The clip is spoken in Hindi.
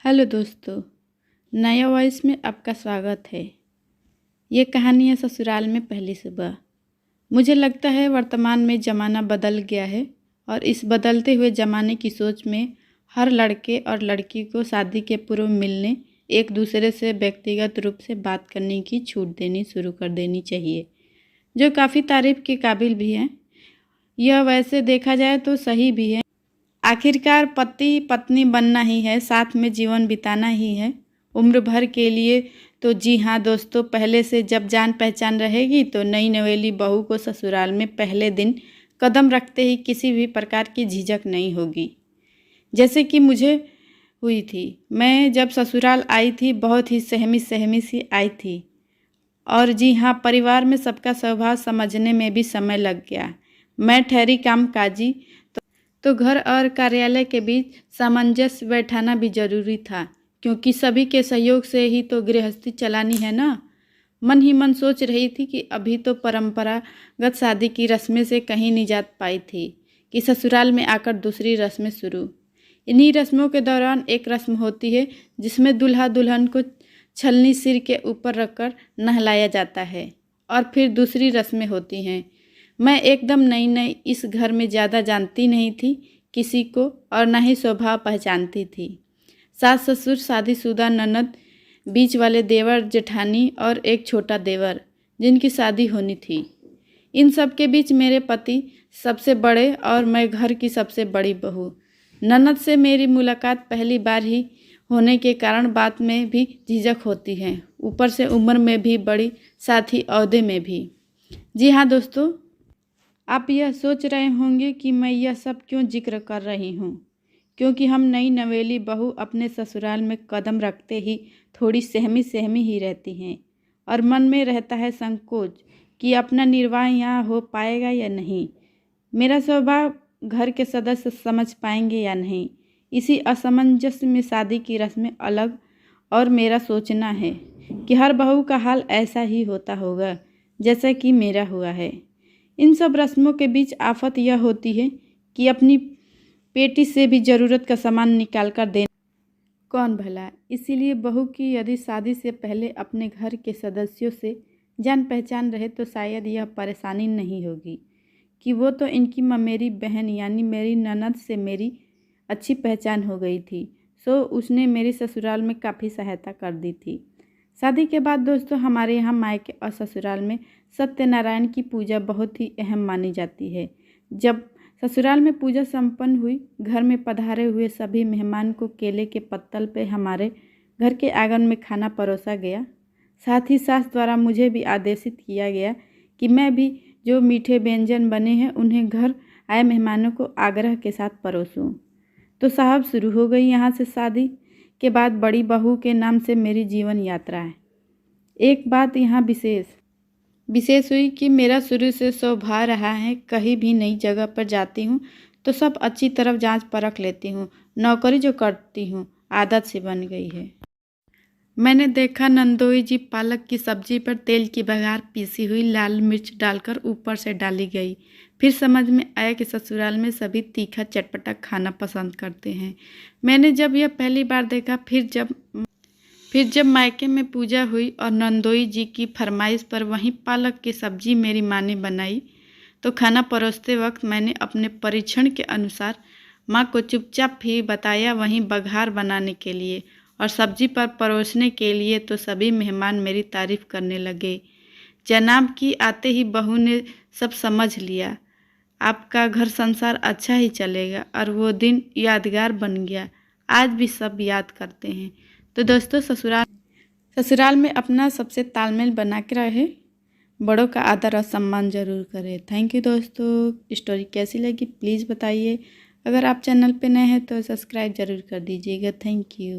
हेलो दोस्तों, नया वॉइस में आपका स्वागत है। ये कहानी है ससुराल में पहली सुबह। मुझे लगता है वर्तमान में ज़माना बदल गया है और इस बदलते हुए ज़माने की सोच में हर लड़के और लड़की को शादी के पूर्व मिलने, एक दूसरे से व्यक्तिगत रूप से बात करने की छूट देनी शुरू कर देनी चाहिए, जो काफ़ी तारीफ़ के काबिल भी है। यह वैसे देखा जाए तो सही भी है। आखिरकार पति पत्नी बनना ही है, साथ में जीवन बिताना ही है, उम्र भर के लिए। तो जी हाँ दोस्तों, पहले से जब जान पहचान रहेगी तो नई नवेली बहू को ससुराल में पहले दिन कदम रखते ही किसी भी प्रकार की झिझक नहीं होगी, जैसे कि मुझे हुई थी। मैं जब ससुराल आई थी बहुत ही सहमी सहमी सी आई थी, और जी हाँ, परिवार में सबका स्वभाव समझने में भी समय लग गया। मैं ठहरी कामकाजी, तो घर और कार्यालय के बीच सामंजस्य बैठाना भी जरूरी था, क्योंकि सभी के सहयोग से ही तो गृहस्थी चलानी है ना। मन ही मन सोच रही थी कि अभी तो परंपरागत शादी की रस्में से कहीं नहीं जा पाई थी कि ससुराल में आकर दूसरी रस्में शुरू। इन्हीं रस्मों के दौरान एक रस्म होती है जिसमें दूल्हा दुल्हन को छलनी सिर के ऊपर रखकर नहलाया जाता है, और फिर दूसरी रस्में होती हैं। मैं एकदम नई नई इस घर में ज़्यादा जानती नहीं थी किसी को, और न ही स्वभाव पहचानती थी। सास ससुर, शादीशुदा ननद, बीच वाले देवर जेठानी और एक छोटा देवर जिनकी शादी होनी थी। इन सब के बीच मेरे पति सबसे बड़े और मैं घर की सबसे बड़ी बहू। ननद से मेरी मुलाकात पहली बार ही होने के कारण बात में भी झिझक होती है, ऊपर से उम्र में भी बड़ी, साथ ही ओहदे में भी। जी हाँ दोस्तों, आप यह सोच रहे होंगे कि मैं यह सब क्यों जिक्र कर रही हूँ, क्योंकि हम नई नवेली बहू अपने ससुराल में कदम रखते ही थोड़ी सहमी सहमी ही रहती हैं, और मन में रहता है संकोच कि अपना निर्वाह यहाँ हो पाएगा या नहीं, मेरा स्वभाव घर के सदस्य समझ पाएंगे या नहीं। इसी असमंजस में शादी की रस्में अलग, और मेरा सोचना है कि हर बहू का हाल ऐसा ही होता होगा जैसा कि मेरा हुआ है। इन सब रस्मों के बीच आफत यह होती है कि अपनी पेटी से भी ज़रूरत का सामान निकाल कर देना कौन भला। इसीलिए बहू की यदि शादी से पहले अपने घर के सदस्यों से जान पहचान रहे तो शायद यह परेशानी नहीं होगी कि वो तो इनकी ममेरी बहन यानी मेरी ननद से मेरी अच्छी पहचान हो गई थी, सो उसने मेरी ससुराल में काफ़ी सहायता कर दी थी। शादी के बाद दोस्तों हमारे यहाँ मायके और ससुराल में सत्यनारायण की पूजा बहुत ही अहम मानी जाती है। जब ससुराल में पूजा संपन्न हुई, घर में पधारे हुए सभी मेहमान को केले के पत्तल पे हमारे घर के आंगन में खाना परोसा गया। साथ ही सास द्वारा मुझे भी आदेशित किया गया कि मैं भी जो मीठे व्यंजन बने हैं उन्हें घर आए मेहमानों को आग्रह के साथ परोसूं। तो साहब शुरू हो गई यहाँ से शादी के बाद बड़ी बहू के नाम से मेरी जीवन यात्रा है। एक बात यहाँ विशेष हुई कि मेरा शुरू से स्वभाव रहा है, कहीं भी नई जगह पर जाती हूँ तो सब अच्छी तरह जांच परख लेती हूँ। नौकरी जो करती हूँ आदत से बन गई है। मैंने देखा नंदोई जी पालक की सब्जी पर तेल की बघार पीसी हुई लाल मिर्च डालकर ऊपर से डाली गई। फिर समझ में आया कि ससुराल में सभी तीखा चटपटा खाना पसंद करते हैं। मैंने जब यह पहली बार देखा, फिर जब मायके में पूजा हुई और नंदोई जी की फरमाइश पर वहीं पालक की सब्जी मेरी माँ ने बनाई, तो खाना परोसते वक्त मैंने अपने परीक्षण के अनुसार माँ को चुपचाप ही बताया वहीं बघार बनाने के लिए और सब्जी पर परोसने के लिए। तो सभी मेहमान मेरी तारीफ करने लगे। जनाब की आते ही बहू ने सब समझ लिया, आपका घर संसार अच्छा ही चलेगा, और वो दिन यादगार बन गया। आज भी सब याद करते हैं। तो दोस्तों ससुराल में अपना सबसे तालमेल बना के रहे, बड़ों का आदर और सम्मान जरूर करें। थैंक यू दोस्तों। स्टोरी कैसी लगी प्लीज़ बताइए। अगर आप चैनल पे नए हैं तो सब्सक्राइब जरूर कर दीजिएगा। Thank you.